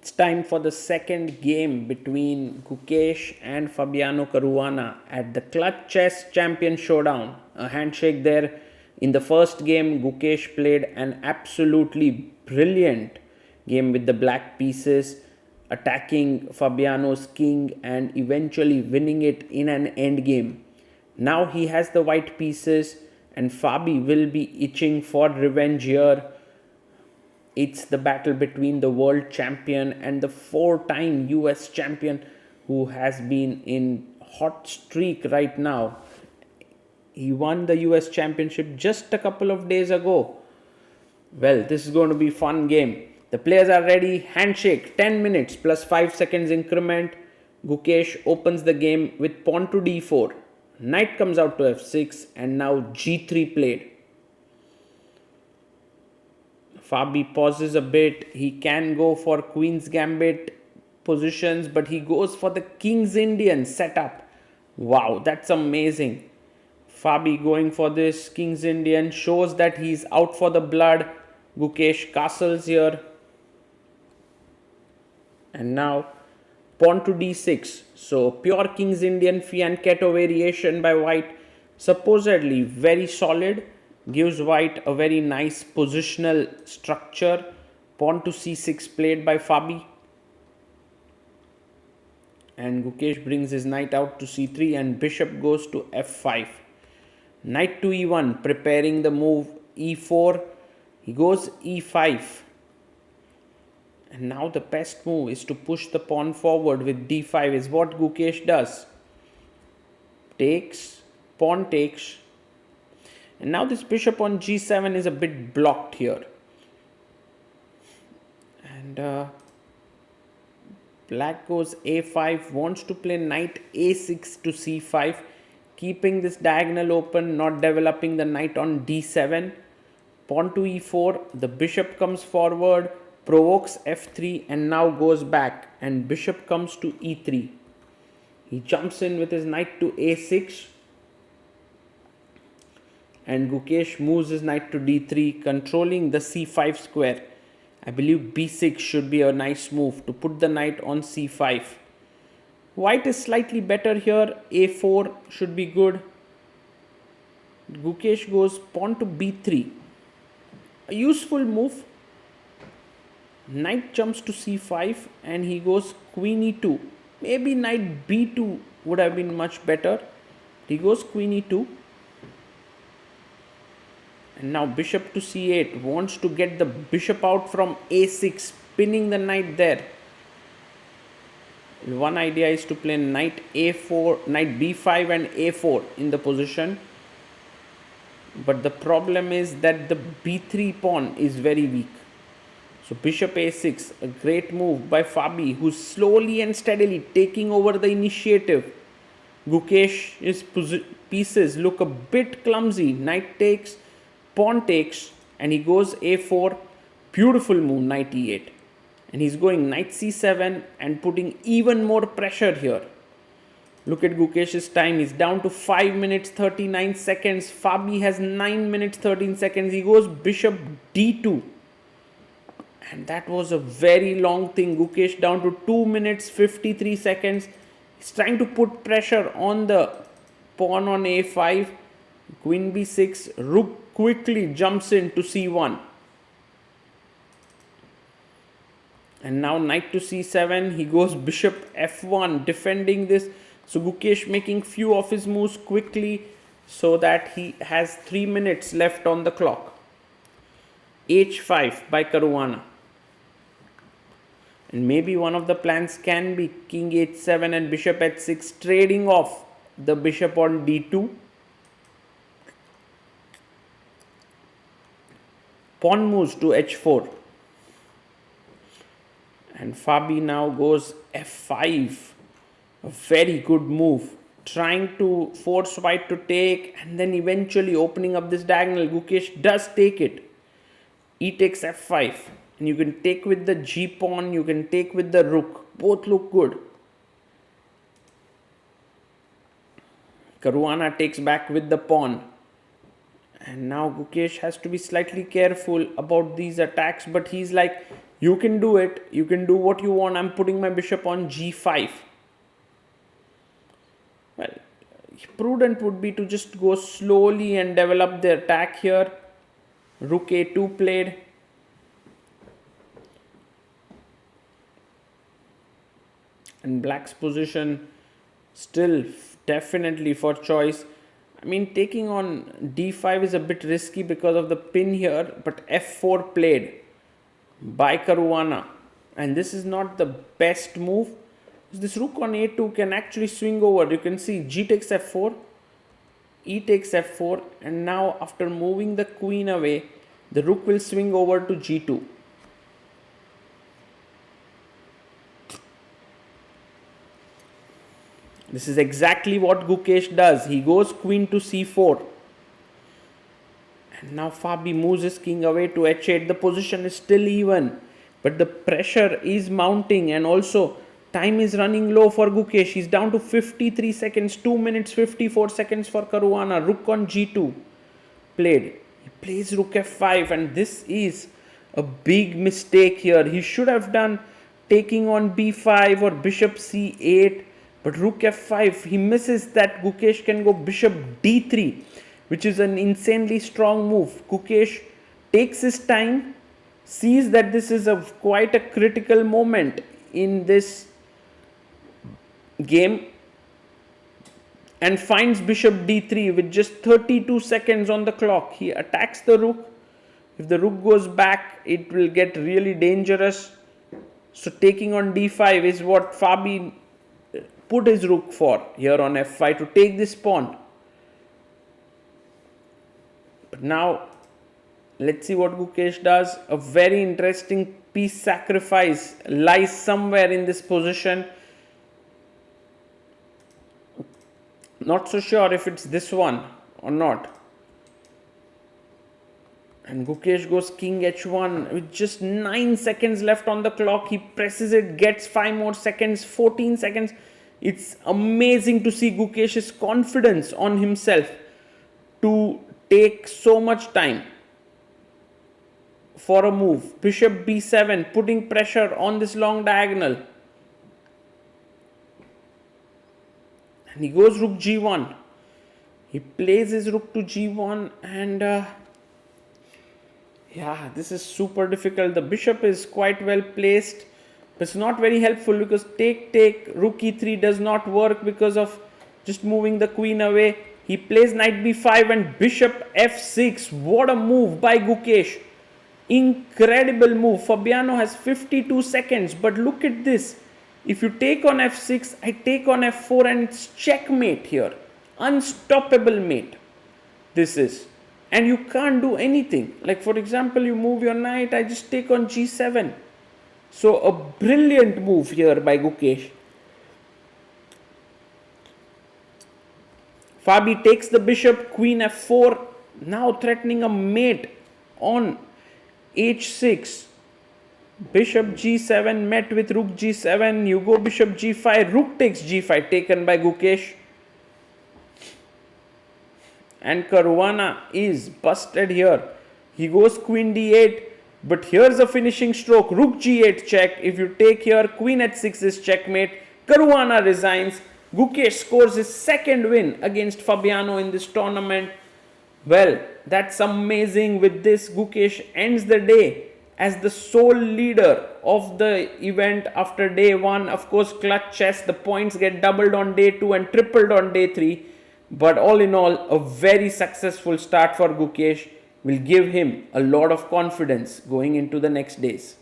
It's time for the second game between Gukesh and Fabiano Caruana at the Clutch Chess Champion Showdown. A handshake there. In the first game, Gukesh played an absolutely brilliant game with the black pieces, attacking Fabiano's king and eventually winning it in an endgame. Now he has the white pieces, and Fabi will be itching for revenge here. It's the battle between the world champion and the four-time US champion who has been in hot streak right now. He won the US championship just a couple of days ago. Well, this is going to be a fun game. The players are ready. Handshake, 10 minutes plus 5 seconds increment. Gukesh opens the game with pawn to d4. Knight comes out to f6 and now g3 played. Fabi pauses a bit. He can go for Queen's Gambit positions, but he goes for the King's Indian setup. Wow, that's amazing. Fabi going for this King's Indian shows that he's out for the blood. Gukesh castles here. And now pawn to d6. So pure King's Indian fianchetto variation by white. Supposedly very solid. Gives white a very nice positional structure. Pawn to c6 played by Fabi. And Gukesh brings his knight out to c3 and bishop goes to f5. Knight to e1 preparing the move e4. He goes e5. And now the best move is to push the pawn forward with d5 is what Gukesh does. Takes, pawn takes. And now this bishop on g7 is a bit blocked here. And black goes a5, wants to play knight a6 to c5, keeping this diagonal open, not developing the knight on d7. Pawn to e4, the bishop comes forward, provokes f3 and now goes back and bishop comes to e3. He jumps in with his knight to a6. And Gukesh moves his knight to d3, controlling the c5 square. I believe b6 should be a nice move to put the knight on c5. White is slightly better here. a4 should be good. Gukesh goes pawn to b3. A useful move. Knight jumps to c5 and he goes queen e2. Maybe knight b2 would have been much better. He goes queen e2. And now bishop to c8, wants to get the bishop out from a6, pinning the knight there. One idea is to play knight a4, knight b5 and a4 in the position. But the problem is that the b3 pawn is very weak. So bishop a6, a great move by Fabi, who's slowly and steadily taking over the initiative. Gukesh's pieces look a bit clumsy. Knight takes, pawn takes, and he goes a4. Beautiful move, knight e8. And he's going knight c7 and putting even more pressure here. Look at Gukesh's time. He's down to 5 minutes 39 seconds. Fabi has 9 minutes 13 seconds. He goes bishop d2. And that was a very long thing. Gukesh down to 2 minutes 53 seconds. He's trying to put pressure on the pawn on a5. Queen b6. Rook quickly jumps in to c1. And now knight to c7. He goes bishop f1, defending this. So Gukesh making few of his moves quickly so that he has 3 minutes left on the clock. h5 by Caruana. And maybe one of the plans can be king h7 and bishop h6, trading off the bishop on d2. Pawn moves to h4. And Fabi now goes f5. A very good move. Trying to force white to take and then eventually opening up this diagonal. Gukesh does take it. E takes f5. And you can take with the g pawn. You can take with the rook. Both look good. Caruana takes back with the pawn. And now Gukesh has to be slightly careful about these attacks. But he's like, You can do it. You can do what you want. I'm putting my bishop on g5. Well, prudent would be to just go slowly and develop the attack here. Rook a2 played. And black's position still definitely for choice. I mean, taking on d5 is a bit risky because of the pin here, but f4 played by Caruana. And this is not the best move. This rook on a2 can actually swing over. You can see g takes f4, e takes f4, and now after moving the queen away, the rook will swing over to g2. This is exactly what Gukesh does. He goes queen to c4. And now Fabi moves his king away to h8. The position is still even, but the pressure is mounting, and also time is running low for Gukesh. He's down to 53 seconds, 2 minutes 54 seconds for Caruana. Rook on g2 played. He plays rook f5, and this is a big mistake here. He should have done taking on b5 or bishop c8, but rook f5, he misses that. Gukesh can go bishop d3, which is an insanely strong move. Gukesh takes his time, sees that this is quite a critical moment in this game, and finds bishop d3 with just 32 seconds on the clock. He attacks the rook. If the rook goes back, it will get really dangerous. So taking on d5 is what Fabi put his rook for here on f5, to take this pawn. But now let's see what Gukesh does. A very interesting piece sacrifice lies somewhere in this position. Not so sure if it's this one or not. And Gukesh goes king h1 with just 9 seconds left on the clock. He presses it, gets 5 more seconds, 14 seconds. It's amazing to see Gukesh's confidence on himself to take so much time for a move. Bishop b7, putting pressure on this long diagonal. And he goes rook g1. He plays his rook to g1, and yeah, this is super difficult. The bishop is quite well placed, but it's not very helpful because take, rook e3 does not work because of just moving the queen away. He plays knight b5 and bishop f6. What a move by Gukesh. Incredible move. Fabiano has 52 seconds, but look at this. If you take on f6, I take on f4, and it's checkmate here. Unstoppable mate. This is. And you can't do anything. Like for example, you move your knight, I just take on g7. So a brilliant move here by Gukesh. Fabi takes the bishop, queen f4, now threatening a mate on h6. Bishop g7 met with rook g7. You go bishop g5. Rook takes g5, taken by Gukesh. And Caruana is busted here. He goes queen d8. But here's a finishing stroke. Rook g8 check. If you take here, queen h6 is checkmate. Caruana resigns. Gukesh scores his second win against Fabiano in this tournament. Well, that's amazing. With this, Gukesh ends the day as the sole leader of the event after day 1. Of course, clutch chess, the points get doubled on day 2 and tripled on day 3. But all in all, a very successful start for Gukesh will give him a lot of confidence going into the next days.